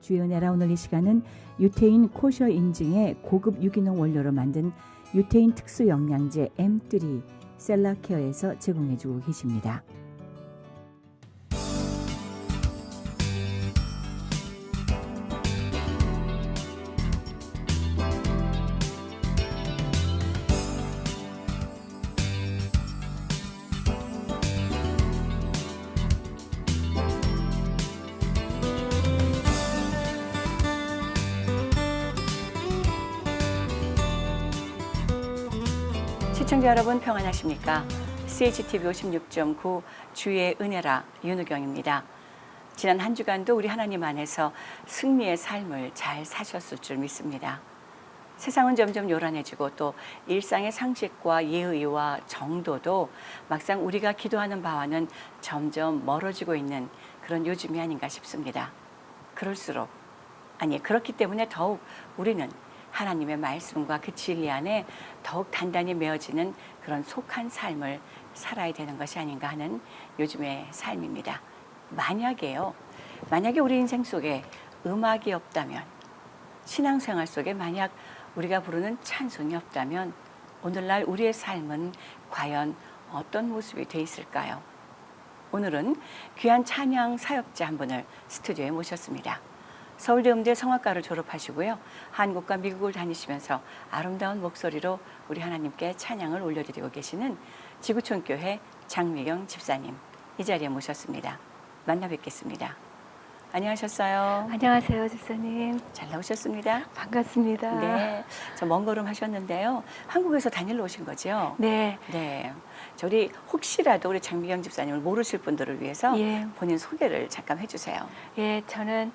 주의 은혜라 오늘 이 시간은 유태인 코셔 인증의 고급 유기농 원료로 만든 유태인 특수 영양제 M3 셀라케어에서 제공해주고 계십니다. 시청자 여러분 평안하십니까? CHTV 56.9 주의 은혜라 윤우경입니다. 지난 한 주간도 우리 하나님 안에서 승리의 삶을 잘 사셨을 줄 믿습니다. 세상은 점점 요란해지고 또 일상의 상식과 예의와 정도도 막상 우리가 기도하는 바와는 점점 멀어지고 있는 그런 요즘이 아닌가 싶습니다. 그렇기 때문에 더욱 우리는 하나님의 말씀과 그 진리 안에 더욱 단단히 메어지는 그런 속한 삶을 살아야 되는 것이 아닌가 하는 요즘의 삶입니다. 만약에 우리 인생 속에 음악이 없다면, 신앙생활 속에 만약 우리가 부르는 찬송이 없다면 오늘날 우리의 삶은 과연 어떤 모습이 돼 있을까요? 오늘은 귀한 찬양 사역자 한 분을 스튜디오에 모셨습니다. 서울대 음대 성악과를 졸업하시고요. 한국과 미국을 다니시면서 아름다운 목소리로 우리 하나님께 찬양을 올려드리고 계시는 지구촌교회 장미경 집사님, 이 자리에 모셨습니다. 만나 뵙겠습니다. 안녕하셨어요? 안녕하세요, 집사님. 잘 나오셨습니다. 반갑습니다. 네, 저 먼 걸음 하셨는데요. 한국에서 다니러 오신 거죠? 네. 네. 저희 혹시라도 우리 장미경 집사님을 모르실 분들을 위해서 예. 본인 소개를 잠깐 해주세요. 예, 저는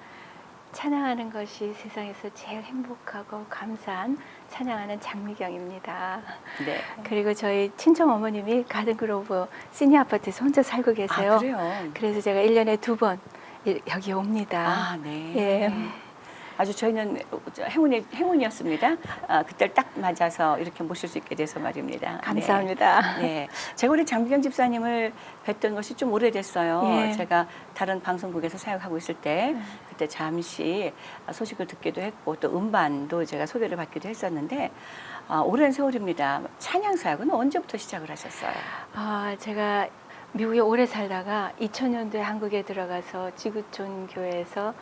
찬양하는 것이 세상에서 제일 행복하고 감사한 찬양하는 장미경입니다. 네. 그리고 저희 친정 어머님이 가든그로브 시니어 아파트에서 혼자 살고 계세요. 아, 그래요? 그래서 제가 1년에 2번 여기 옵니다. 아, 네. 예. 아주 저희는 행운이었습니다. 그때 딱 맞아서 이렇게 모실 수 있게 돼서 말입니다. 감사합니다. 네. 제가 우리 장미경 집사님을 뵀던 것이 좀 오래됐어요. 예. 제가 다른 방송국에서 사역하고 있을 때 그때 잠시 소식을 듣기도 했고 또 음반도 제가 소개를 받기도 했었는데 오랜 세월입니다. 찬양 사역은 언제부터 시작을 하셨어요? 제가 미국에 오래 살다가 2000년도에 한국에 들어가서 지구촌 교회에서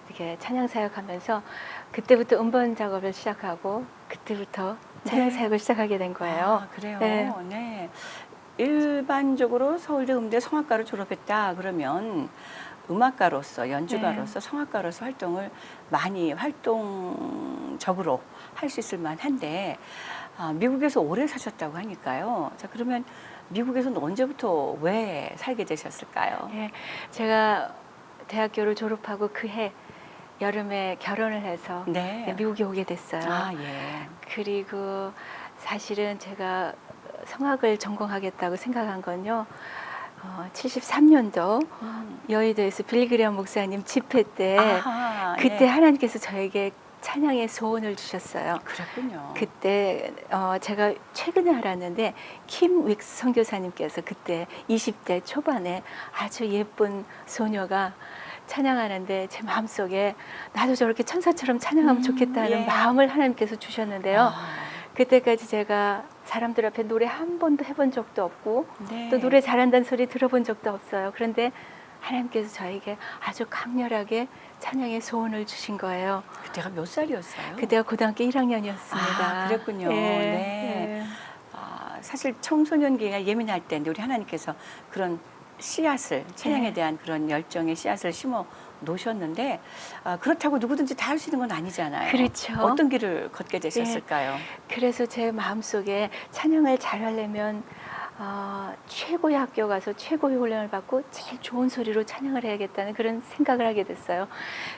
이렇게 찬양 사역하면서 그때부터 음반 작업을 시작하고 그때부터 찬양 사역을 시작하게 된 거예요. 아, 그래요? 네. 네. 일반적으로 서울대 음대 성악과를 졸업했다 그러면 음악가로서 연주가로서 성악가로서 활동을 많이 활동적으로 할 수 있을 만한데 미국에서 오래 사셨다고 하니까요. 자, 그러면 미국에서는 언제부터 왜 살게 되셨을까요? 예, 제가 대학교를 졸업하고 그 해 여름에 결혼을 해서 네. 미국에 오게 됐어요. 아, 예. 그리고 사실은 제가 성악을 전공하겠다고 생각한 건요. 73년도 여의도에서 빌리그레엄 목사님 집회 때 아하, 그때 예. 하나님께서 저에게 찬양의 소원을 주셨어요. 그랬군요. 그때 제가 최근에 알았는데 킴 윅스 선교사님께서 그때 20대 초반에 아주 예쁜 소녀가 찬양하는데 제 마음속에 나도 저렇게 천사처럼 찬양하면 좋겠다는 예. 마음을 하나님께서 주셨는데요. 그때까지 제가 사람들 앞에 노래 한 번도 해본 적도 없고 네. 또 노래 잘한다는 소리 들어본 적도 없어요. 그런데 하나님께서 저에게 아주 강렬하게 찬양의 소원을 주신 거예요. 그때가 몇 살이었어요? 그때가 고등학교 1학년이었습니다. 아, 그랬군요. 예, 네. 예. 사실 청소년기가 예민할 때인데 우리 하나님께서 그런 씨앗을 찬양에 네. 대한 그런 열정의 씨앗을 심어 놓으셨는데 그렇다고 누구든지 다 할 수 있는 건 아니잖아요. 그렇죠. 어떤 길을 걷게 되셨을까요? 그래서 제 마음속에 찬양을 잘하려면 최고의 학교 가서 최고의 훈련을 받고 제일 좋은 소리로 찬양을 해야겠다는 그런 생각을 하게 됐어요.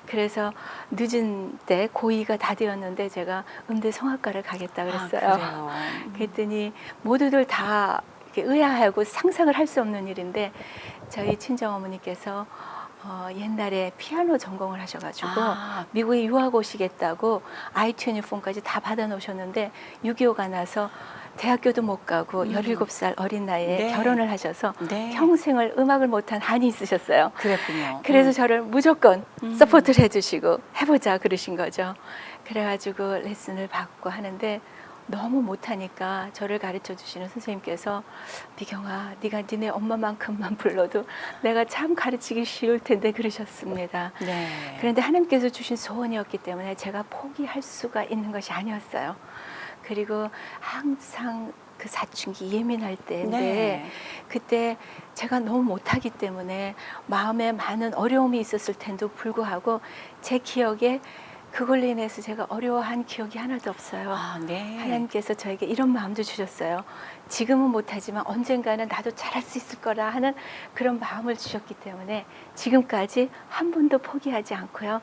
그래서 늦은 때 고2가 다 되었는데 제가 음대 성악과를 가겠다 그랬어요. 그래요. 그랬더니 모두들 다 이렇게 의아하고 상상을 할 수 없는 일인데 저희 친정 어머니께서 옛날에 피아노 전공을 하셔가지고 아. 미국에 유학 오시겠다고 아이튠 유폰까지 다 받아놓으셨는데 6.25가 나서 대학교도 못 가고 17살 어린 나이에 네. 결혼을 하셔서 네. 평생을 음악을 못한 한이 있으셨어요. 그랬군요. 그래서 저를 무조건 서포트를 해주시고 해보자 그러신 거죠. 그래가지고 레슨을 받고 하는데 너무 못하니까 저를 가르쳐 주시는 선생님께서 미경아, 네가 니네 엄마만큼만 불러도 내가 참 가르치기 쉬울 텐데 그러셨습니다. 네. 그런데 하나님께서 주신 소원이었기 때문에 제가 포기할 수가 있는 것이 아니었어요. 그리고 항상 그 사춘기 예민할 때인데 네. 그때 제가 너무 못하기 때문에 마음에 많은 어려움이 있었을 텐데도 불구하고 제 기억에 그걸로 인해서 제가 어려워한 기억이 하나도 없어요. 아, 네. 하나님께서 저에게 이런 마음도 주셨어요. 지금은 못하지만 언젠가는 나도 잘할 수 있을 거라 하는 그런 마음을 주셨기 때문에 지금까지 한 번도 포기하지 않고요.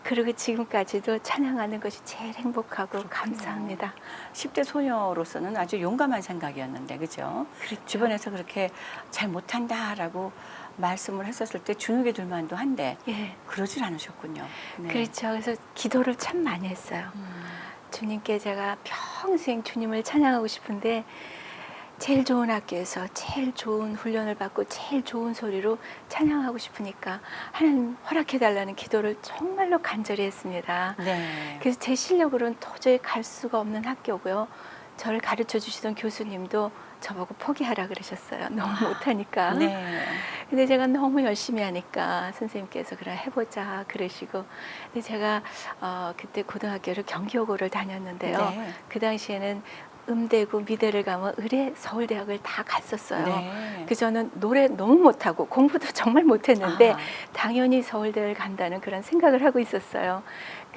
그리고 지금까지도 찬양하는 것이 제일 행복하고 감사합니다. 10대 소녀로서는 아주 용감한 생각이었는데, 그죠? 그렇죠. 주변에서 그렇게 잘 못한다라고 말씀을 했었을 때 주눅이 들 만도 한데, 예, 그러질 않으셨군요. 네. 그렇죠. 그래서 기도를 참 많이 했어요. 음. 주님께 제가 평생 주님을 찬양하고 싶은데 제일 좋은 학교에서 제일 좋은 훈련을 받고 제일 좋은 소리로 찬양하고 싶으니까 하나님 허락해달라는 기도를 정말로 간절히 했습니다. 네. 그래서 제 실력으로는 도저히 갈 수가 없는 학교고요. 저를 가르쳐 주시던 교수님도 저보고 포기하라 그러셨어요. 너무 못하니까. 네. 근데 제가 너무 열심히 하니까 선생님께서 그래 해보자 그러시고. 근데 제가 그때 고등학교를 경기여고를 다녔는데요. 네. 그 당시에는 음대고 미대를 가면 의대 서울대학을 다 갔었어요. 네. 그 저는 노래 너무 못하고 공부도 정말 못했는데 아. 당연히 서울대를 간다는 그런 생각을 하고 있었어요.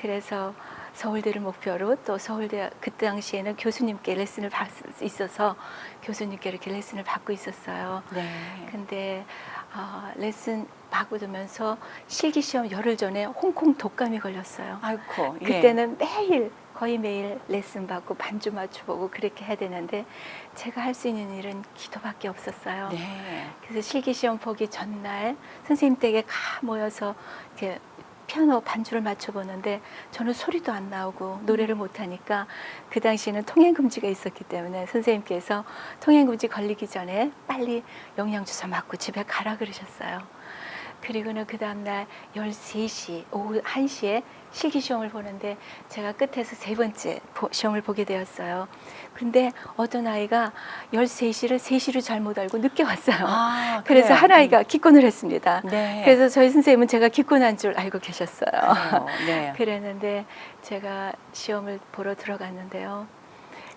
그래서 서울대를 목표로 또 서울대 그 당시에는 교수님께 레슨을 받을 수 있어서 교수님께 이렇게 레슨을 받고 있었어요. 네. 근데 레슨 받고면서 실기시험 열흘 전에 홍콩 독감이 걸렸어요. 아이고. 예. 그때는 매일 거의 매일 레슨 받고 반주 맞춰보고 그렇게 해야 되는데 제가 할 수 있는 일은 기도밖에 없었어요. 네. 그래서 실기시험 보기 전날 선생님 댁에 모여서 이렇게 피아노 반주를 맞춰보는데 저는 소리도 안 나오고 노래를 못하니까 그 당시에는 통행금지가 있었기 때문에 선생님께서 통행금지 걸리기 전에 빨리 영양주사 맞고 집에 가라 그러셨어요. 그리고는 그 다음날 13시, 오후 1시에 실기시험을 보는데 제가 끝에서 세 번째 시험을 보게 되었어요. 근데 어떤 아이가 13시를 3시로 잘못 알고 늦게 왔어요. 아, 그래서 그래요? 한 아이가 기권을 했습니다. 네. 그래서 저희 선생님은 제가 기권한 줄 알고 계셨어요. 그래요. 네. 그랬는데 제가 시험을 보러 들어갔는데요.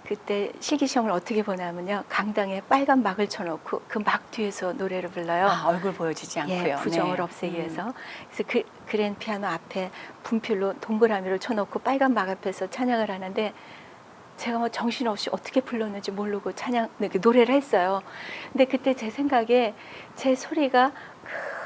그때 실기시험을 어떻게 보냐면요. 강당에 빨간 막을 쳐놓고 그 막 뒤에서 노래를 불러요. 아, 얼굴 보여지지 않고요. 예, 부정을 네. 없애기 위해서. 그래서 그랜 피아노 앞에 분필로 동그라미를 쳐놓고 빨간 막 앞에서 찬양을 하는데 제가 뭐 정신없이 어떻게 불렀는지 모르고 노래를 했어요. 근데 그때 제 생각에 제 소리가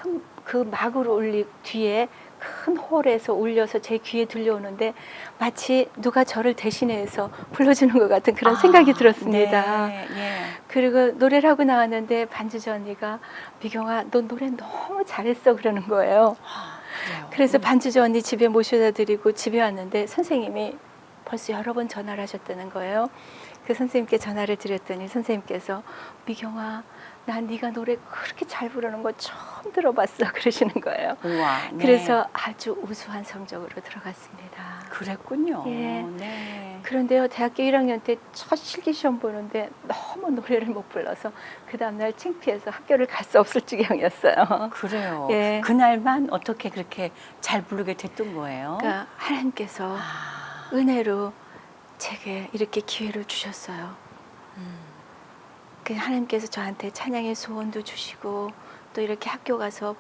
큰 그 막으로 울리 뒤에 큰 홀에서 울려서 제 귀에 들려오는데 마치 누가 저를 대신해서 불러주는 것 같은 그런 생각이 들었습니다. 네. 예. 그리고 노래를 하고 나왔는데 반주자 언니가 미경아 너 노래 너무 잘했어 그러는 거예요. 아, 그래요. 그래서 반주자 언니 집에 모셔다 드리고 집에 왔는데 선생님이 벌써 여러 번 전화를 하셨다는 거예요. 그 선생님께 전화를 드렸더니 선생님께서 미경아 난 네가 노래 그렇게 잘 부르는 거 처음 들어봤어 그러시는 거예요. 우와. 네. 그래서 아주 우수한 성적으로 들어갔습니다. 그랬군요. 예. 네. 그런데요 대학교 1학년 때 첫 실기시험 보는데 너무 노래를 못 불러서 그 다음날 창피해서 학교를 갈 수 없을 지경이었어요. 그래요. 예. 그날만 어떻게 그렇게 잘 부르게 됐던 거예요? 그러니까 하나님께서 아, 은혜로 제게 이렇게 기회를 주셨어요. 그 하나님께서 저한테 찬양의 소원도 주시고 또 이렇게 학교 가서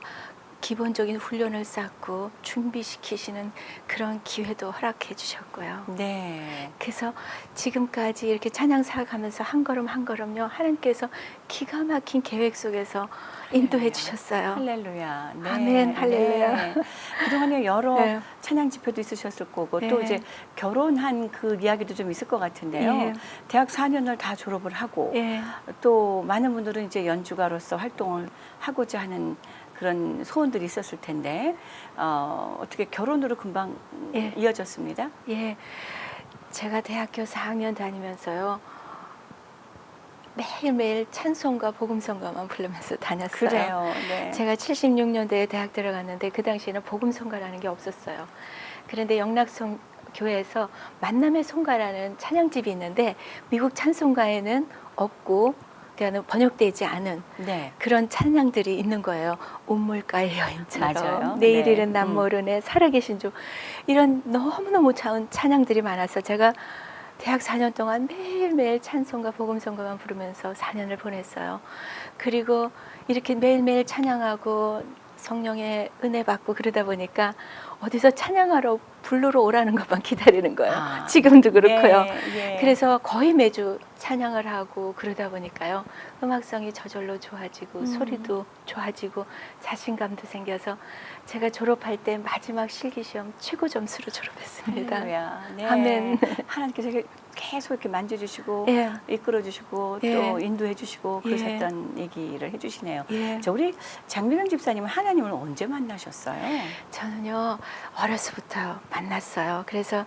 기본적인 훈련을 쌓고 준비시키시는 그런 기회도 허락해 주셨고요. 네. 그래서 지금까지 이렇게 찬양 살아가면서 한 걸음 한 걸음요 하나님께서 기가 막힌 계획 속에서 인도해 주셨어요. 할렐루야. 네. 아멘, 할렐루야. 네. 그동안에 여러 네. 찬양 집회도 있으셨을 거고 네. 또 이제 결혼한 그 이야기도 좀 있을 것 같은데요. 예. 대학 4년을 다 졸업을 하고 예. 또 많은 분들은 이제 연주가로서 활동을 하고자 하는 그런 소원들이 있었을 텐데 어떻게 결혼으로 금방 예. 이어졌습니다. 예, 제가 대학교 4학년 다니면서요. 매일매일 찬송가 복음성가만 부르면서 다녔어요. 그래요. 네. 제가 76년도에 대학 들어갔는데 그 당시에는 복음성가라는 게 없었어요. 그런데 영락성 교회에서 만남의 성가라는 찬양집이 있는데 미국 찬송가에는 없고 그러니까 번역되지 않은 네. 그런 찬양들이 있는 거예요. 운물가의 여인처럼 맞아요. 내일 네. 일은 난 모르네 살아계신 주 이런 너무너무 좋은 찬양들이 많아서 제가 대학 4년 동안 매일매일 찬송가 복음성가만 부르면서 4년을 보냈어요. 그리고 이렇게 매일매일 찬양하고 성령의 은혜 받고 그러다 보니까 어디서 찬양하러 부르러 오라는 것만 기다리는 거예요. 아, 지금도 그렇고요. 예, 예. 그래서 거의 매주 찬양을 하고 그러다 보니까요. 음악성이 저절로 좋아지고 소리도 좋아지고 자신감도 생겨서 제가 졸업할 때 마지막 실기시험 최고 점수로 졸업했습니다. 할렐루야. 네. 아멘. 하나님께서 계속 이렇게 만져주시고 예. 이끌어주시고 예. 또 인도해주시고 예. 그러셨던 얘기를 해주시네요. 예. 자, 우리 장미령 집사님은 하나님을 언제 만나셨어요? 저는요 어려서부터 만났어요. 그래서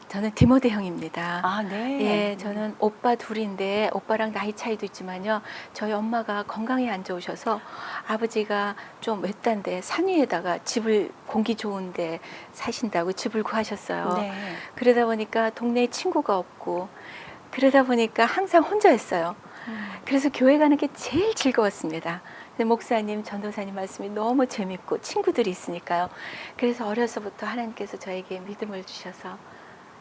저는 디모데 형입니다. 아, 네. 예, 저는 오빠 둘인데 오빠랑 나이 차이도 있지만요. 저희 엄마가 건강이 안 좋으셔서 아버지가 좀 외딴데 산 위에다가 집을 공기 좋은데 사신다고 집을 구하셨어요. 네. 그러다 보니까 동네에 친구가 없고 그러다 보니까 항상 혼자였어요. 그래서 교회 가는 게 제일 즐거웠습니다. 근데 목사님, 전도사님 말씀이 너무 재밌고 친구들이 있으니까요. 그래서 어려서부터 하나님께서 저에게 믿음을 주셔서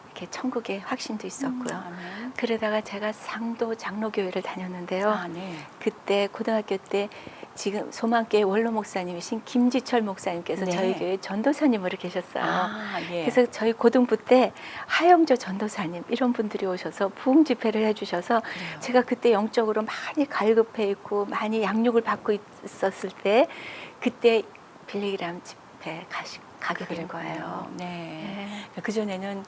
이렇게 천국에 확신도 있었고요. 아멘. 그러다가 제가 상도 장로교회를 다녔는데요. 아, 네. 그때 고등학교 때 지금 소망교회 원로 목사님이신 김지철 목사님께서 네. 저희 교회 전도사님으로 계셨어요. 아, 예. 그래서 저희 고등부 때 하영조 전도사님 이런 분들이 오셔서 부흥 집회를 해주셔서 그래요. 제가 그때 영적으로 많이 갈급해 있고 많이 양육을 받고 있었을 때 그때 빌리그람 집회 가게 된 거예요. 네. 네. 그전에는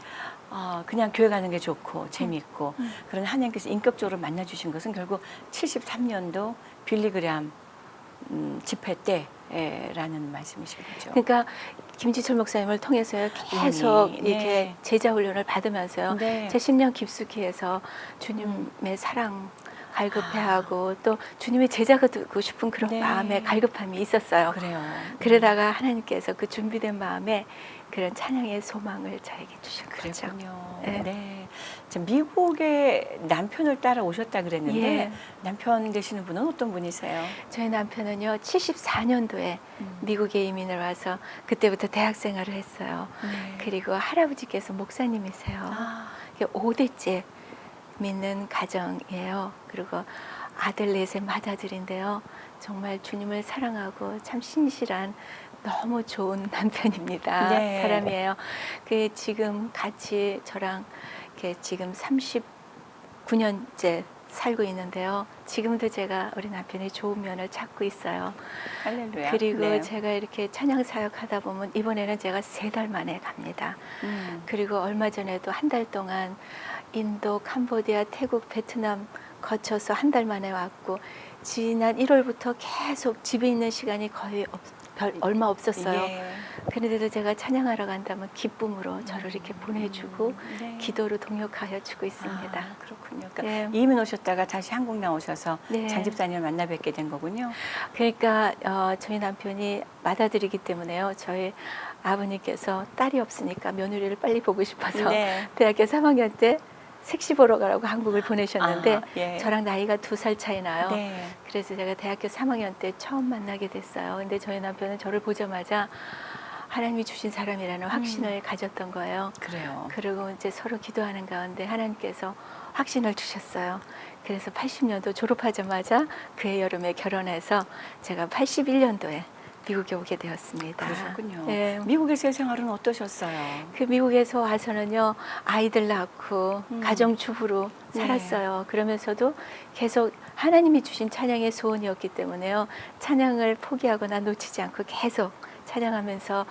그냥 교회 가는 게 좋고 재밌고 그런 하나님께서 인격적으로 만나주신 것은 결국 73년도 빌리그람 집회 때라는 말씀이신 거죠. 그러니까 김지철 목사님을 통해서요 계속 네. 이렇게 제자 훈련을 받으면서요 네. 제 심령 깊숙이 해서 주님의 사랑 갈급해하고 또 주님의 제자가 되고 싶은 그런 네. 마음에 갈급함이 있었어요. 그래요. 그러다가 하나님께서 그 준비된 마음에 그런 찬양의 소망을 저에게 주신 거죠. 그랬군요. 네. 네. 자, 미국에 남편을 따라 오셨다 그랬는데 예. 남편 되시는 분은 어떤 분이세요? 저희 남편은요 74년도에 미국에 이민을 와서 그때부터 대학 생활을 했어요. 네. 그리고 할아버지께서 목사님이세요. 아, 5대째 믿는 가정이에요. 그리고 아들 넷의 맏아들인데요. 정말 주님을 사랑하고 참 신실한 너무 좋은 남편입니다. 네. 사람이에요. 그 지금 같이 저랑 이렇게 지금 39년째 살고 있는데요. 지금도 제가 우리 남편의 좋은 면을 찾고 있어요. 할렐루야. 그리고 네. 제가 이렇게 찬양 사역하다 보면 이번에는 제가 3달 만에 갑니다. 그리고 얼마 전에도 한 달 동안 인도, 캄보디아, 태국, 베트남 거쳐서 한 달 만에 왔고 지난 1월부터 계속 집에 있는 시간이 거의 얼마 없었어요. 예. 그런데도 제가 찬양하러 간다면 기쁨으로 저를 이렇게 보내주고 네. 기도로 동역하여 주고 있습니다. 아, 그렇군요. 그러니까 네. 이민 오셨다가 다시 한국 나오셔서 네. 장 집사님을 만나 뵙게 된 거군요. 그러니까 저희 남편이 맏아들이기 때문에요. 저희 아버님께서 딸이 없으니까 며느리를 빨리 보고 싶어서 네. 대학교 3학년 때 색시 보러 가라고 한국을 보내셨는데 아, 예. 저랑 나이가 2살 차이 나요. 네. 그래서 제가 대학교 3학년 때 처음 만나게 됐어요. 근데 저희 남편은 저를 보자마자 하나님이 주신 사람이라는 확신을 가졌던 거예요. 그래요. 그리고 이제 서로 기도하는 가운데 하나님께서 확신을 주셨어요. 그래서 80년도 졸업하자마자 그해 여름에 결혼해서 제가 81년도에 미국에 오게 되었습니다. 그러셨군요. 네. 미국에서의 생활은 어떠셨어요? 그 미국에서 와서는요 아이들 낳고 가정주부로 네. 살았어요. 그러면서도 계속 하나님이 주신 찬양의 소원이었기 때문에요 찬양을 포기하거나 놓치지 않고 계속 찬양하면서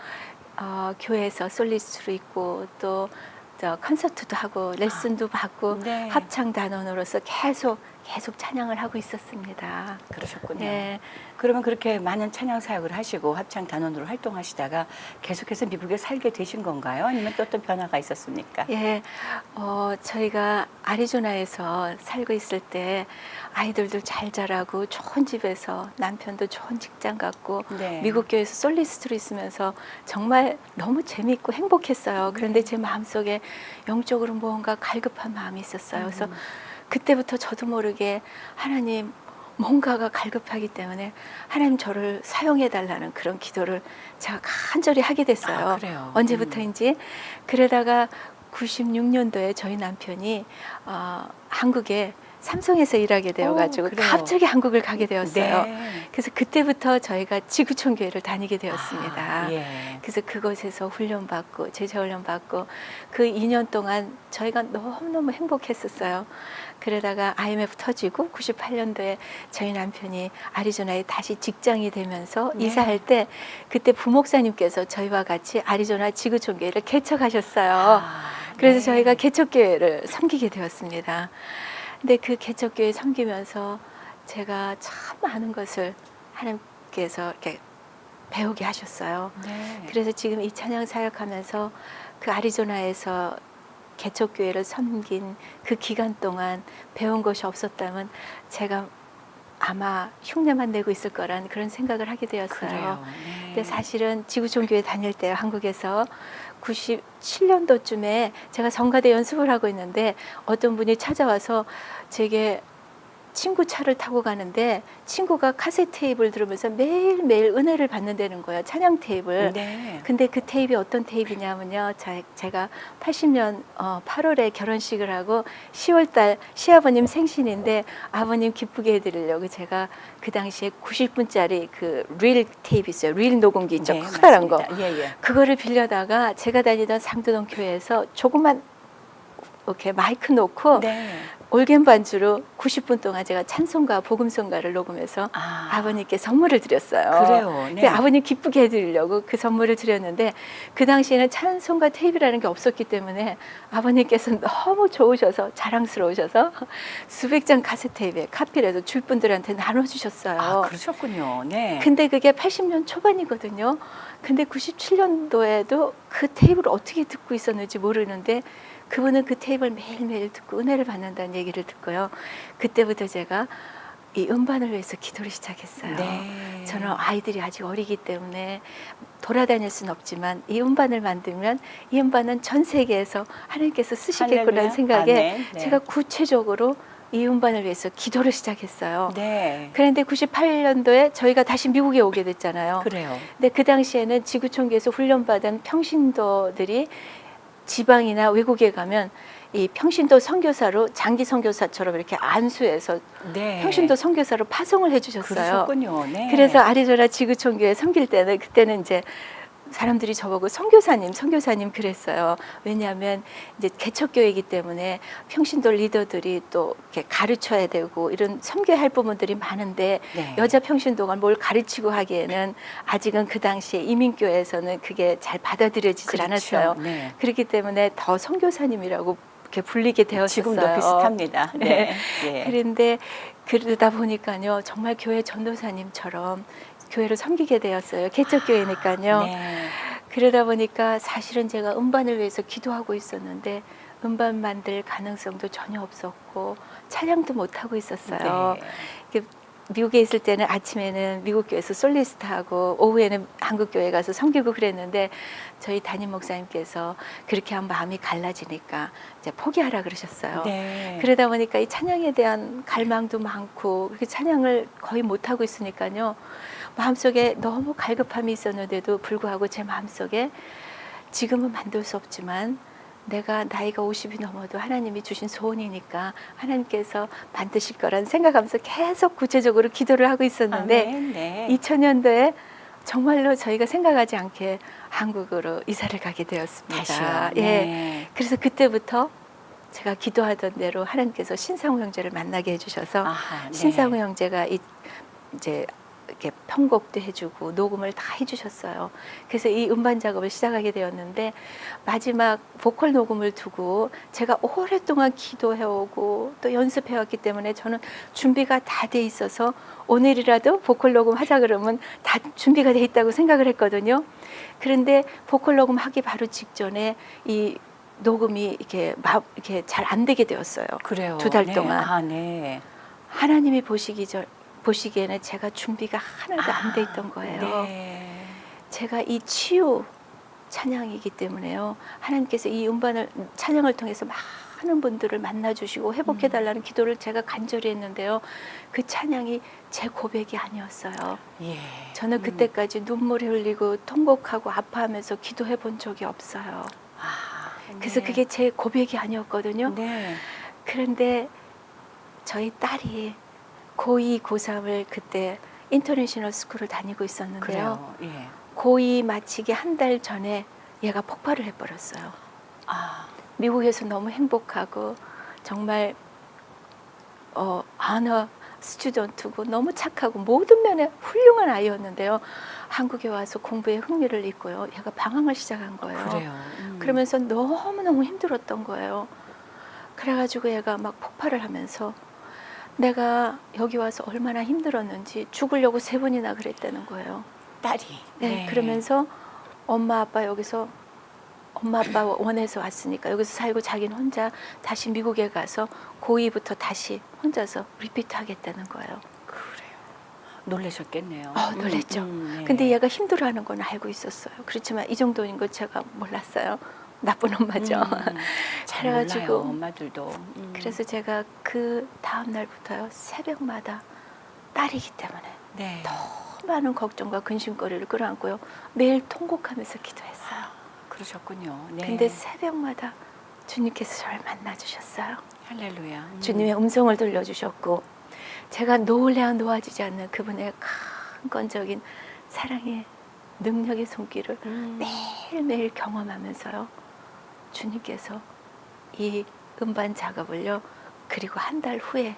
교회에서 솔리스트로 있고 또 또 콘서트도 하고 레슨도 받고 네. 합창 단원으로서 계속 찬양을 하고 있었습니다. 그러셨군요. 네. 그러면 그렇게 많은 찬양 사역을 하시고 합창 단원으로 활동하시다가 계속해서 미국에 살게 되신 건가요? 아니면 또 어떤 변화가 있었습니까? 예, 저희가 아리조나에서 살고 있을 때 아이들도 잘 자라고 좋은 집에서 남편도 좋은 직장 갖고 네. 미국 교회에서 솔리스트로 있으면서 정말 너무 재미있고 행복했어요. 그런데 제 마음속에 영적으로 무언가 갈급한 마음이 있었어요. 그래서 그때부터 저도 모르게 하나님 뭔가가 갈급하기 때문에 하나님 저를 사용해 달라는 그런 기도를 제가 간절히 하게 됐어요. 아, 그래요? 언제부터인지. 그러다가 96년도에 저희 남편이 한국에 삼성에서 일하게 되어가지고 그래요? 갑자기 한국을 가게 되었어요. 네. 그래서 그때부터 저희가 지구촌 교회를 다니게 되었습니다. 아, 예. 그래서 그곳에서 훈련받고 제자 훈련받고 그 2년 동안 저희가 너무너무 행복했었어요. 그러다가 IMF 터지고 98년도에 저희 남편이 아리조나에 다시 직장이 되면서 네. 이사할 때 그때 부목사님께서 저희와 같이 아리조나 지구촌 교회를 개척하셨어요. 아, 그래서 네. 저희가 개척교회를 섬기게 되었습니다. 근데 그 개척교회 섬기면서 제가 참 많은 것을 하나님께서 이렇게 배우게 하셨어요. 네. 그래서 지금 이 찬양 사역하면서 그 아리조나에서 개척교회를 섬긴 그 기간 동안 배운 것이 없었다면 제가 아마 흉내만 내고 있을 거란 그런 생각을 하게 되었어요. 그래요. 네. 근데 사실은 지구촌 교회 다닐 때 한국에서 97년도쯤에 제가 성가대 연습을 하고 있는데 어떤 분이 찾아와서 제게 친구 차를 타고 가는데 친구가 카세트 테이프를 들으면서 매일매일 은혜를 받는다는 거예요. 찬양 테이프를. 네. 근데 그 테이프가 어떤 테이프냐면요. 제가 80년 8월에 결혼식을 하고 10월달 시아버님 생신인데 아버님 기쁘게 해드리려고 제가 그 당시에 90분짜리 그 릴 테이프 있어요. 릴 녹음기 있죠. 네, 커다란 거. 맞습니다. 예, 예. 그거를 빌려다가 제가 다니던 상도동 교회에서 조그만 이렇게 마이크 놓고 네. 올겐 반주로 90분 동안 제가 찬송가 복음송가를 녹음해서 아, 아버님께 선물을 드렸어요. 그래요. 네. 근데 아버님 기쁘게 해드리려고 그 선물을 드렸는데 그 당시에는 찬송가 테이프라는 게 없었기 때문에 아버님께서 너무 좋으셔서 자랑스러우셔서 수백 장 카세트 테이프에 카피를 해서 줄 분들한테 나눠주셨어요. 아, 그러셨군요. 네. 근데 그게 80년 초반이거든요. 근데 97년도에도 그 테이프를 어떻게 듣고 있었는지 모르는데 그분은 그 테이프를 매일매일 듣고 은혜를 받는다는 얘기를 듣고요. 그때부터 제가 이 음반을 위해서 기도를 시작했어요. 네. 저는 아이들이 아직 어리기 때문에 돌아다닐 수는 없지만 이 음반을 만들면 이 음반은 전 세계에서 하나님께서 쓰시겠구나는 할렐루야. 생각에 아, 네, 네. 제가 구체적으로 이 음반을 위해서 기도를 시작했어요. 네. 그런데 98년도에 저희가 다시 미국에 오게 됐잖아요. 그래요. 근데 그 당시에는 지구촌교에서 훈련받은 평신도들이 지방이나 외국에 가면 이 평신도 선교사로 장기 선교사처럼 이렇게 안수해서 네. 평신도 선교사로 파송을 해주셨어요. 그러셨군요. 네. 그래서 아리조나 지구촌교회 섬길 때는 그때는 이제 사람들이 저보고 선교사님 그랬어요. 왜냐하면 이제 개척교회이기 때문에 평신도 리더들이 또 이렇게 가르쳐야 되고 이런 섬겨야 할 부분들이 많은데 네. 여자 평신도가 뭘 가르치고 하기에는 아직은 그 당시에 이민교회에서는 그게 잘 받아들여지질 그렇죠. 않았어요. 네. 그렇기 때문에 더 선교사님이라고 이렇게 불리게 되었어요. 지금도 비슷합니다. 네. 예. 그런데 그러다 보니까요, 정말 교회 전도사님처럼 교회를 섬기게 되었어요. 개척교회니까요. 네. 그러다 보니까 사실은 제가 음반을 위해서 기도하고 있었는데 음반 만들 가능성도 전혀 없었고 찬양도 못 하고 있었어요. 네. 미국에 있을 때는 아침에는 미국 교회에서 솔리스트하고 오후에는 한국 교회 가서 섬기고 그랬는데 저희 담임 목사님께서 그렇게 하면 마음이 갈라지니까 이제 포기하라 그러셨어요. 네. 그러다 보니까 이 찬양에 대한 갈망도 많고 그렇게 찬양을 거의 못 하고 있으니까요. 마음속에 너무 갈급함이 있었는데도 불구하고 제 마음속에 지금은 만들 수 없지만 내가 나이가 50이 넘어도 하나님이 주신 소원이니까 하나님께서 만드실 거란 생각하면서 계속 구체적으로 기도를 하고 있었는데 아멘. 네. 2000년도에 정말로 저희가 생각하지 않게 한국으로 이사를 가게 되었습니다. 다시요. 예. 네. 그래서 그때부터 제가 기도하던 대로 하나님께서 신상우 형제를 만나게 해주셔서 아하, 네. 신상우 형제가 이제 이렇게 편곡도 해주고 녹음을 다 해주셨어요. 그래서 이 음반 작업을 시작하게 되었는데 마지막 보컬 녹음을 두고 제가 오랫동안 기도해오고 또 연습해왔기 때문에 저는 준비가 다 돼 있어서 오늘이라도 보컬 녹음 하자 그러면 다 준비가 돼 있다고 생각을 했거든요. 그런데 보컬 녹음 하기 바로 직전에 이 녹음이 이렇게 잘 안 되게 되었어요. 그래요. 2달 네. 동안. 아, 네. 하나님이 보시기에는 제가 준비가 하나도 안 돼 있던 거예요. 네. 제가 이 치유 찬양이기 때문에요. 하나님께서 이 음반을 찬양을 통해서 많은 분들을 만나주시고 회복해달라는 기도를 제가 간절히 했는데요. 그 찬양이 제 고백이 아니었어요. 예. 저는 그때까지 눈물을 흘리고 통곡하고 아파하면서 기도해 본 적이 없어요. 아, 그래서 네. 그게 제 고백이 아니었거든요. 네. 그런데 저희 딸이 고2, 고3을 그때 인터내셔널 스쿨을 다니고 있었는데요. 그래요. 예. 고2 마치기 한 달 전에 얘가 폭발을 해버렸어요. 아, 미국에서 너무 행복하고 정말 아너 스튜던트고 너무 착하고 모든 면에 훌륭한 아이였는데요. 한국에 와서 공부에 흥미를 잃고요. 얘가 방황을 시작한 거예요. 그래요. 그러면서 너무너무 힘들었던 거예요. 그래가지고 얘가 막 폭발을 하면서 내가 여기 와서 얼마나 힘들었는지 죽으려고 3번이나 그랬다는 거예요. 딸이. 네, 그러면서 엄마 아빠 원에서 왔으니까 여기서 살고 자기는 혼자 다시 미국에 가서 고2부터 다시 혼자서 리피트 하겠다는 거예요. 그래요. 놀라셨겠네요. 놀랬죠. 네. 근데 얘가 힘들어하는 건 알고 있었어요. 그렇지만 이 정도인 거 제가 몰랐어요. 나쁜 엄마죠. 잘 그래가지고 몰라요, 엄마들도. 그래서 제가 그 다음 날부터요 새벽마다 딸이기 때문에 네. 많은 걱정과 근심거리를 끌어안고요 매일 통곡하면서 기도했어요. 그러셨군요. 네. 근데 새벽마다 주님께서 저를 만나주셨어요. 할렐루야. 주님의 음성을 들려주셨고 제가 놓을래야 놓아지지 않는 그분의 강건적인 사랑의 능력의 손길을 매일매일 경험하면서요 주님께서 이 음반 작업을요 그리고 한 달 후에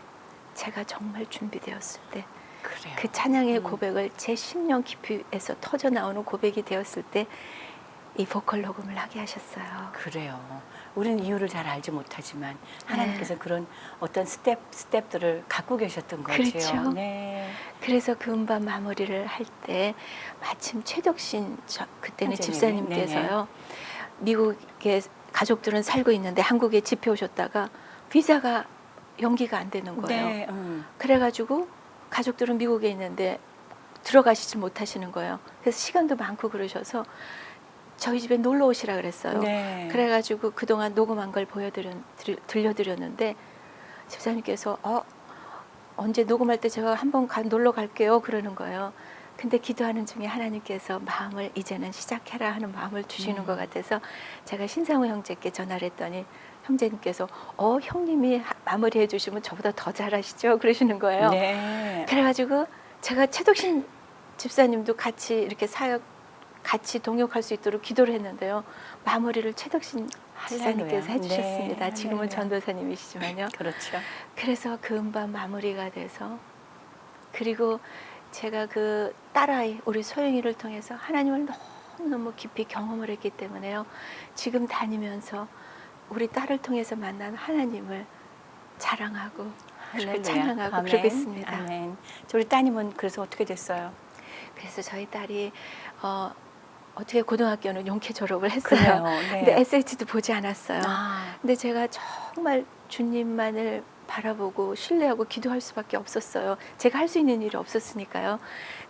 제가 정말 준비되었을 때 그래요. 그 찬양의 고백을 제 심령 깊이에서 터져 나오는 고백이 되었을 때 이 보컬 녹음을 하게 하셨어요. 그래요. 우리는 이유를 잘 알지 못하지만 하나님께서 그런 어떤 스텝들을 갖고 계셨던 거죠. 그렇죠. 네. 그래서 그 음반 마무리를 할 때 마침 최덕신 그때는 선생님이, 집사님께서요 미국에 가족들은 살고 있는데 한국에 집회 오셨다가 비자가 연기가 안 되는 거예요. 네. 그래가지고 가족들은 미국에 있는데 들어가시지 못하시는 거예요. 그래서 시간도 많고 그러셔서 저희 집에 놀러 오시라 그랬어요. 네. 그래가지고 그동안 녹음한 걸 들려드렸는데 집사님께서 언제 녹음할 때 제가 한번 놀러 갈게요 그러는 거예요. 근데 기도하는 중에 하나님께서 마음을 이제는 시작해라 하는 마음을 주시는 것 같아서 제가 신상우 형제께 전화를 했더니 형제님께서 형님이 마무리해 주시면 저보다 더 잘하시죠 그러시는 거예요. 네. 그래가지고 제가 최덕신 집사님도 같이 이렇게 같이 동역할 수 있도록 기도를 했는데요. 마무리를 최덕신 집사님께서 해주셨습니다. 네. 지금은 전도사님이시지만요. 그렇죠. 그래서 그 음반 마무리가 돼서 그리고 제가 그 딸아이 우리 소영이를 통해서 하나님을 너무너무 깊이 경험을 했기 때문에요. 지금 다니면서 우리 딸을 통해서 만난 하나님을 자랑하고 찬양하고 아멘. 그러고 있습니다. 아멘. 우리 따님은 그래서 어떻게 됐어요? 그래서 저희 딸이 어떻게 고등학교는 용케 졸업을 했어요. 그래요. 네. 근데 SAT도 보지 않았어요. 아, 근데 제가 정말 주님만을 바라보고 신뢰하고 기도할 수밖에 없었어요. 제가 할 수 있는 일이 없었으니까요.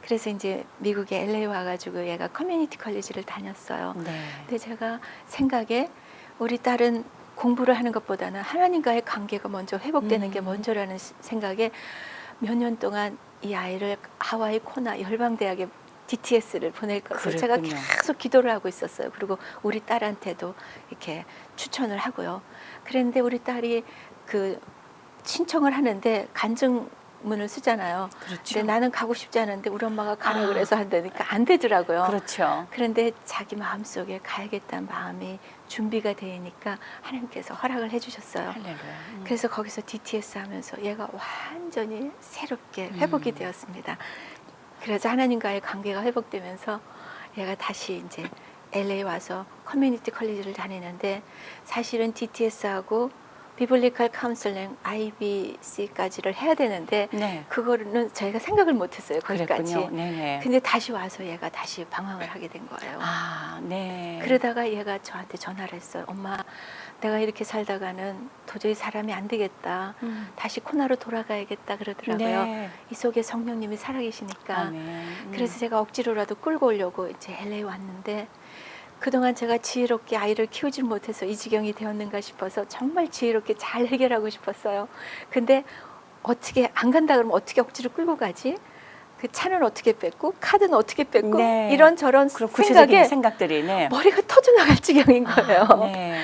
그래서 이제 미국에 LA 와가지고 얘가 커뮤니티 컬리지를 다녔어요. 네. 근데 제가 생각에 우리 딸은 공부를 하는 것보다는 하나님과의 관계가 먼저 회복되는 게 먼저라는 생각에 몇 년 동안 이 아이를 하와이 코나 열방대학에 DTS를 보낼 것을 제가 그랬군요. 계속 기도를 하고 있었어요. 그리고 우리 딸한테도 이렇게 추천을 하고요. 그런데 우리 딸이 그 신청을 하는데 간증문을 쓰잖아요. 그렇죠. 근데 나는 가고 싶지 않은데 우리 엄마가 가라 그래서 한다니까 안 되더라고요. 그렇죠. 그런데 자기 마음속에 가야겠다는 마음이 준비가 되니까 하나님께서 허락을 해주셨어요. 할렐루야. 그래서 거기서 DTS 하면서 얘가 완전히 새롭게 회복이 되었습니다. 그래서 하나님과의 관계가 회복되면서 얘가 다시 이제 LA 와서 커뮤니티 컬리지를 다니는데 사실은 DTS하고 비블리컬 카운슬링 IBC까지를 해야 되는데 네. 그거는 저희가 생각을 못했어요. 거기까지. 그랬군요. 네네. 근데 다시 와서 얘가 다시 방황을 하게 된 거예요. 아, 네. 그러다가 얘가 저한테 전화를 했어요. 엄마, 내가 이렇게 살다가는 도저히 사람이 안 되겠다. 다시 코나로 돌아가야겠다 그러더라고요. 네. 이 속에 성령님이 살아계시니까. 아멘. 그래서 제가 억지로라도 끌고 오려고 이제 LA 왔는데 그동안 제가 지혜롭게 아이를 키우질 못해서 이 지경이 되었는가 싶어서 정말 지혜롭게 잘 해결하고 싶었어요. 근데 어떻게 안 간다 그러면 어떻게 억지로 끌고 가지? 그 차는 어떻게 뺐고 카드는 어떻게 뺐고 네. 이런저런 그런 구체적인 생각에 생각들이 네. 머리가 터져나갈 지경인 거예요. 아, 네.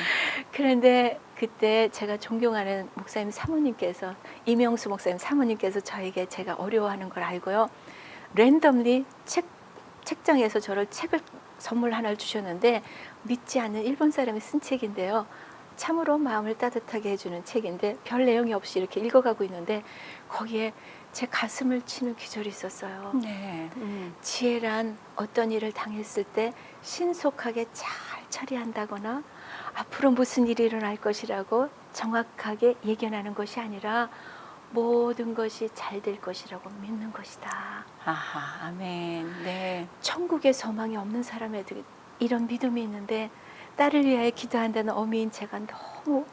그런데 그때 제가 존경하는 목사님 사모님께서 이명수 목사님 사모님께서 저에게 제가 어려워하는 걸 알고요. 랜덤리 책장에서 저를 책을 선물 하나를 주셨는데 믿지 않는 일본 사람이 쓴 책인데요. 참으로 마음을 따뜻하게 해주는 책인데 별 내용이 없이 이렇게 읽어가고 있는데 거기에 제 가슴을 치는 기절이 있었어요. 네. 지혜란 어떤 일을 당했을 때 신속하게 잘 처리한다거나 앞으로 무슨 일이 일어날 것이라고 정확하게 예견하는 것이 아니라 모든 것이 잘 될 것이라고 믿는 것이다. 아하, 아멘. 네. 천국에 소망이 없는 사람에도 이런 믿음이 있는데 딸을 위하여 기도한다는 어미인 제가 너무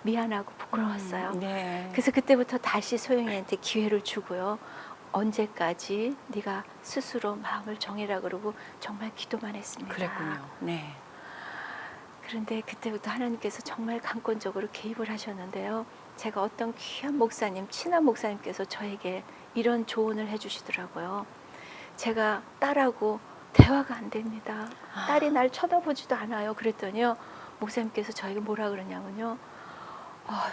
미안하고 부끄러웠어요. 네. 그래서 그때부터 다시 소영이한테 기회를 주고요. 언제까지 네가 스스로 마음을 정해라 그러고 정말 기도만 했습니다. 그랬군요. 네. 그런데 그때부터 하나님께서 정말 강권적으로 개입을 하셨는데요. 제가 어떤 귀한 목사님, 친한 목사님께서 저에게 이런 조언을 해주시더라고요. 제가 딸하고 대화가 안 됩니다. 딸이 날 쳐다보지도 않아요. 그랬더니요. 목사님께서 저에게 뭐라 그러냐면요. 아휴,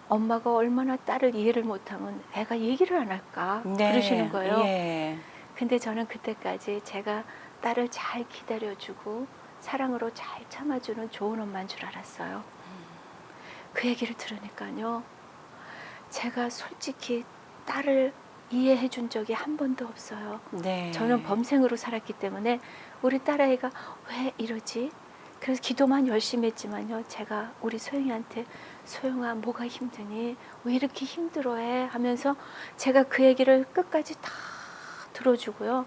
엄마가 얼마나 딸을 이해를 못하면 애가 얘기를 안 할까 네. 그러시는 거예요. 예. 근데 저는 그때까지 제가 딸을 잘 기다려주고 사랑으로 잘 참아주는 좋은 엄마인 줄 알았어요. 그 얘기를 들으니까요. 제가 솔직히 딸을 이해해 준 적이 한 번도 없어요. 네. 저는 범생으로 살았기 때문에 우리 딸아이가 왜 이러지? 그래서 기도만 열심히 했지만요. 제가 우리 소영이한테 소영아 뭐가 힘드니? 왜 이렇게 힘들어해? 하면서 제가 그 얘기를 끝까지 다 들어주고요.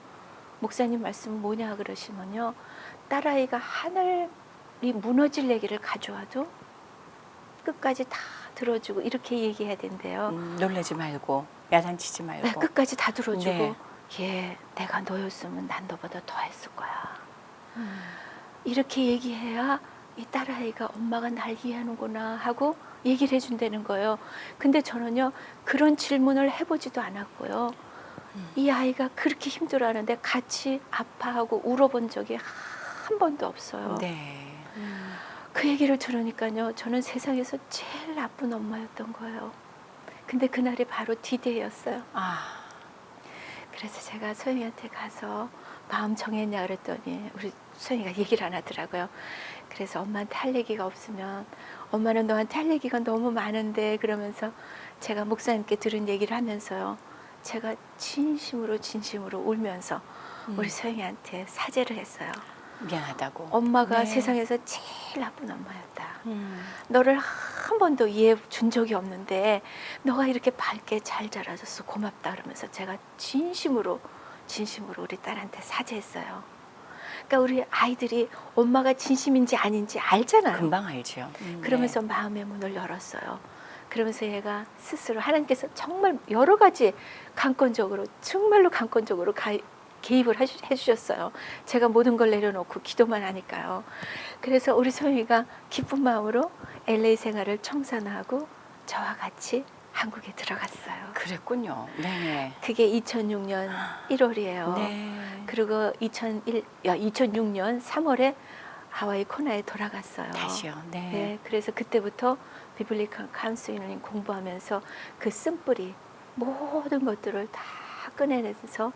목사님 말씀은 뭐냐 그러시면요. 딸아이가 하늘이 무너질 얘기를 가져와도 끝까지 다 들어주고 이렇게 얘기해야 된대요. 놀라지 말고 야단치지 말고. 네, 끝까지 다 들어주고 네. 얘 내가 너였으면 난 너보다 더 했을 거야. 이렇게 얘기해야 이 딸아이가 엄마가 날 이해하는구나 하고 얘기를 해준다는 거예요. 근데 저는요 그런 질문을 해보지도 않았고요. 이 아이가 그렇게 힘들어하는데 같이 아파하고 울어본 적이 한 번도 없어요. 네. 그 얘기를 들으니까요 저는 세상에서 제일 나쁜 엄마였던 거예요. 근데 그날이 바로 D-Day였어요. 아, 그래서 제가 소영이한테 가서 마음 정했냐 그랬더니 우리 소영이가 얘기를 안 하더라고요. 그래서 엄마한테 할 얘기가 없으면 엄마는 너한테 할 얘기가 너무 많은데 그러면서 제가 목사님께 들은 얘기를 하면서요. 제가 진심으로 울면서 우리 소영이한테 사죄를 했어요. 미안하다고. 엄마가 네. 세상에서 제일 나쁜 엄마였다. 너를 한 번도 이해해 준 적이 없는데 너가 이렇게 밝게 잘 자라줘서 고맙다 그러면서 제가 진심으로 우리 딸한테 사죄했어요. 그러니까 우리 아이들이 엄마가 진심인지 아닌지 알잖아요. 금방 알죠. 그러면서 마음의 문을 열었어요. 그러면서 얘가 스스로 하나님께서 정말 여러 가지 정말로 강권적으로 개입을 해주셨어요. 제가 모든 걸 내려놓고 기도만 하니까요. 그래서 우리 소영이가 기쁜 마음으로 LA 생활을 청산하고 저와 같이 한국에 들어갔어요. 그랬군요. 네. 그게 2006년 1월이에요. 네. 그리고 2006년 3월에 하와이 코나에 돌아갔어요. 다시요. 네. 네, 그래서 그때부터 비블리컬 카운슬링 공부하면서 그 쓴뿌리 모든 것들을 다 꺼내내서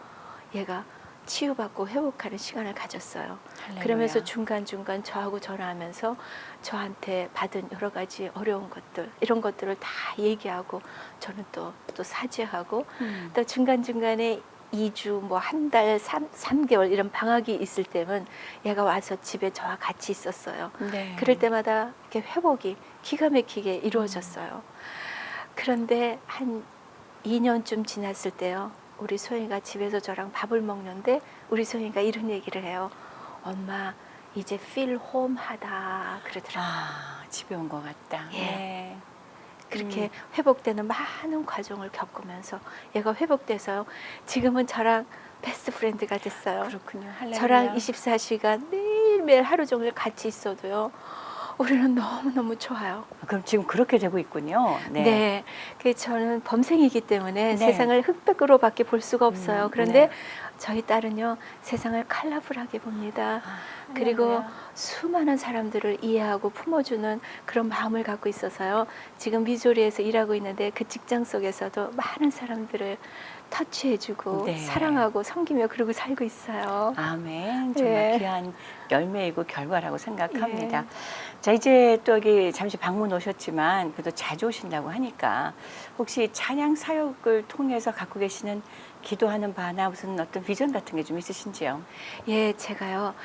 얘가 치유받고 회복하는 시간을 가졌어요. 할렐루야. 그러면서 중간중간 저하고 전화하면서 저한테 받은 여러 가지 어려운 것들 이런 것들을 다 얘기하고 저는 또 사죄하고 또 중간중간에 2주, 뭐 한 달, 3개월 이런 방학이 있을 때면 얘가 와서 집에 저와 같이 있었어요. 네. 그럴 때마다 이렇게 회복이 기가 막히게 이루어졌어요. 그런데 한 2년쯤 지났을 때요. 우리 소영이가 집에서 저랑 밥을 먹는데 우리 소영이가 이런 얘기를 해요. 엄마, 이제 feel home 하다 그러더라고요. 아, 집에 온 것 같다. 예. 네. 그렇게 회복되는 많은 과정을 겪으면서 얘가 회복돼서요. 지금은 저랑 베스트 프렌드가 됐어요. 그렇군요. 할렐루야. 저랑 24시간 매일매일 하루 종일 같이 있어도요. 우리는 너무너무 좋아요. 그럼 지금 그렇게 되고 있군요. 네. 네. 그 저는 범생이기 때문에 네. 세상을 흑백으로밖에 볼 수가 없어요. 그런데 네. 저희 딸은요. 세상을 컬러풀하게 봅니다. 아, 그리고 할렐루야. 수많은 사람들을 이해하고 품어주는 그런 마음을 갖고 있어서요. 지금 미조리에서 일하고 있는데 그 직장 속에서도 많은 사람들을 터치해주고 네. 사랑하고 섬기며 그러고 살고 있어요. 아멘. 정말 예. 귀한 열매이고 결과라고 생각합니다. 예. 자, 이제 또 여기 잠시 방문 오셨지만 그래도 자주 오신다고 하니까 혹시 찬양 사역을 통해서 갖고 계시는 기도하는 바나 무슨 어떤 비전 같은 게 좀 있으신지요? 예, 제가요,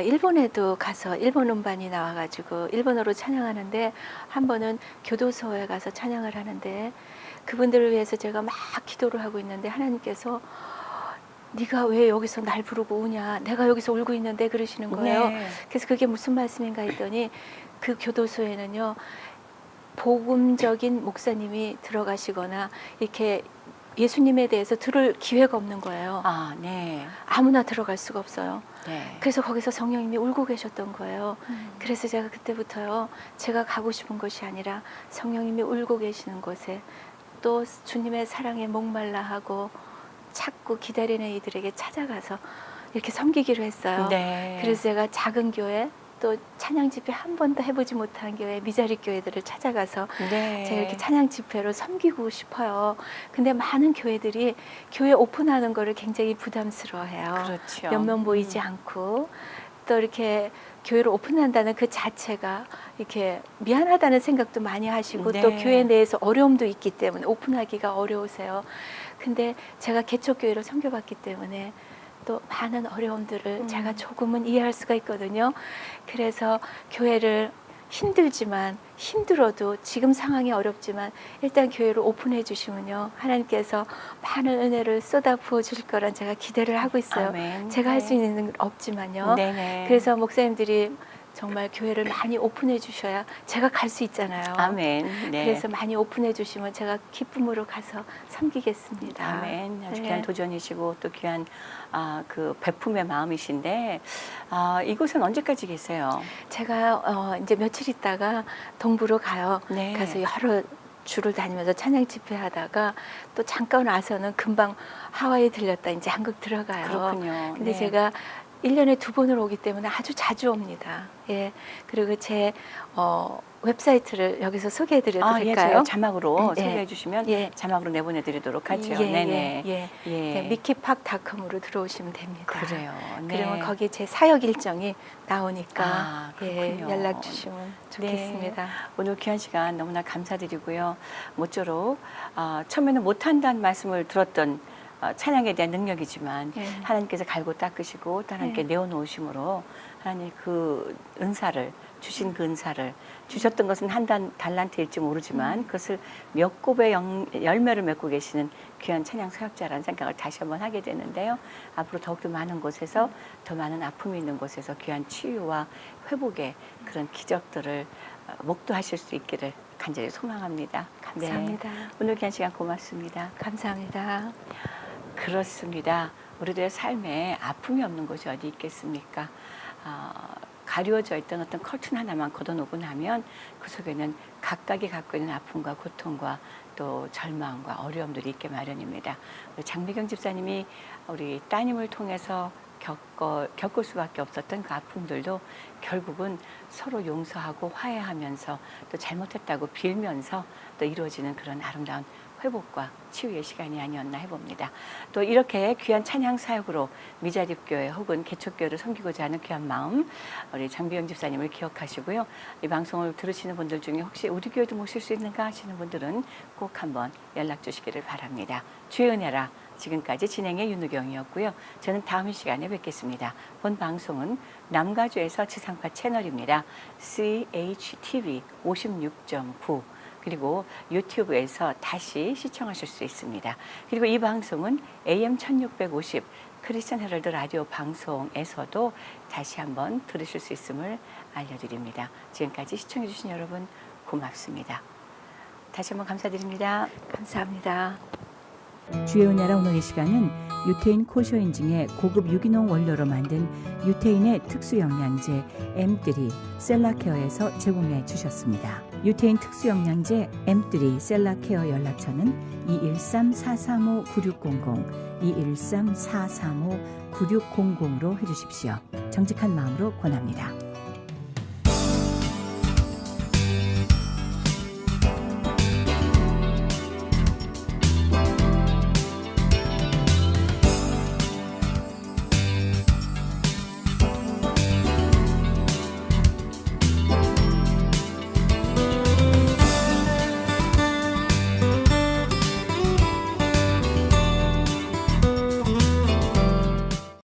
일본에도 가서 일본 음반이 나와가지고 일본어로 찬양하는데 한 번은 교도소에 가서 찬양을 하는데 그분들을 위해서 제가 막 기도를 하고 있는데 하나님께서 네가 왜 여기서 날 부르고 우냐? 내가 여기서 울고 있는데 그러시는 거예요. 네. 그래서 그게 무슨 말씀인가 했더니 그 교도소에는요, 복음적인 목사님이 들어가시거나 이렇게 예수님에 대해서 들을 기회가 없는 거예요. 아, 네. 아무나 들어갈 수가 없어요. 네. 그래서 거기서 성령님이 울고 계셨던 거예요. 그래서 제가 그때부터요, 제가 가고 싶은 곳이 아니라 성령님이 울고 계시는 곳에 또 주님의 사랑에 목말라 하고 찾고 기다리는 이들에게 찾아가서 이렇게 섬기기로 했어요. 네. 그래서 제가 작은 교회 또 찬양 집회 한 번도 해보지 못한 교회 미자리 교회들을 찾아가서 네. 제가 이렇게 찬양 집회로 섬기고 싶어요. 근데 많은 교회들이 교회 오픈하는 거를 굉장히 부담스러워해요. 그렇죠. 옆면 보이지 않고 또 이렇게 교회를 오픈한다는 그 자체가 이렇게 미안하다는 생각도 많이 하시고 네. 또 교회 내에서 어려움도 있기 때문에 오픈하기가 어려우세요. 근데 제가 개척교회로 섬겨봤기 때문에 또 많은 어려움들을 제가 조금은 이해할 수가 있거든요. 그래서 교회를 힘들지만 힘들어도 지금 상황이 어렵지만 일단 교회를 오픈해 주시면요. 하나님께서 많은 은혜를 쏟아 부어 주실 거란 제가 기대를 하고 있어요. 아멘. 제가 할 수 네. 있는 건 없지만요. 네네. 그래서 목사님들이 정말 교회를 많이 오픈해 주셔야 제가 갈 수 있잖아요. 아멘. 네. 그래서 많이 오픈해 주시면 제가 기쁨으로 가서 섬기겠습니다. 아멘. 아주 네. 귀한 도전이시고 또 귀한 그 베품의 마음이신데 이곳은 언제까지 계세요? 제가 이제 며칠 있다가 동부로 가요. 네. 가서 여러 주를 다니면서 찬양 집회하다가 또 잠깐 와서는 금방 하와이 들렸다 이제 한국 들어가요. 그렇군요. 근데 네. 제가 1년에 2번을 오기 때문에 아주 자주 옵니다. 예. 그리고 제 웹사이트를 여기서 소개해 드려도 예, 될까요? 제가 자막으로 예. 소개해 주시면 예. 자막으로 내보내 드리도록 하죠. 예, 네네. 예, 예. 예. 미키팍닷컴으로 들어오시면 됩니다. 그래요. 네. 그러면 거기 제 사역 일정이 나오니까 아, 예, 그렇군요. 연락 주시면 좋겠습니다. 네. 오늘 귀한 시간 너무나 감사드리고요. 모쪼록 처음에는 못한다는 말씀을 들었던 찬양에 대한 능력이지만 예. 하나님께서 갈고 닦으시고 또 하나님께 네. 내어놓으심으로 하나님 그 은사를 주신 그 은사를 주셨던 것은 한 달란트일지 모르지만 그것을 몇 곱의 열매를 맺고 계시는 귀한 찬양 사역자라는 생각을 다시 한번 하게 되는데요. 앞으로 더욱더 많은 곳에서 더 많은 아픔이 있는 곳에서 귀한 치유와 회복의 그런 기적들을 목도하실 수 있기를 간절히 소망합니다. 감사합니다. 네. 오늘 귀한 시간 고맙습니다. 감사합니다. 그렇습니다. 우리들의 삶에 아픔이 없는 곳이 어디 있겠습니까? 가려져 있던 어떤 커튼 하나만 걷어놓고 나면 그 속에는 각각이 갖고 있는 아픔과 고통과 또 절망과 어려움들이 있게 마련입니다. 우리 장미경 집사님이 우리 따님을 통해서 겪을 수밖에 없었던 그 아픔들도 결국은 서로 용서하고 화해하면서 또 잘못했다고 빌면서 또 이루어지는 그런 아름다운 회복과 치유의 시간이 아니었나 해봅니다. 또 이렇게 귀한 찬양 사역으로 미자립교회 혹은 개척교회를 섬기고자 하는 귀한 마음 우리 장비영 집사님을 기억하시고요. 이 방송을 들으시는 분들 중에 혹시 우리 교회도 모실 수 있는가 하시는 분들은 꼭 한번 연락 주시기를 바랍니다. 주의 은혜라 지금까지 진행의 윤우경이었고요. 저는 다음 시간에 뵙겠습니다. 본 방송은 남가주에서 지상파 채널입니다. CHTV 56.9 그리고 유튜브에서 다시 시청하실 수 있습니다. 그리고 이 방송은 AM 1650 크리스천 헤럴드 라디오 방송에서도 다시 한번 들으실 수 있음을 알려드립니다. 지금까지 시청해 주신 여러분 고맙습니다. 다시 한번 감사드립니다. 감사합니다. 주의 은혜라 오늘 이 시간은 유태인 코쇼 인증의 고급 유기농 원료로 만든 유태인의 특수 영양제 M3 셀라케어에서 제공해 주셨습니다. 유태인 특수 영양제 M3 셀라케어 연락처는 213-435-9600 213-435-9600으로 해주십시오. 정직한 마음으로 권합니다.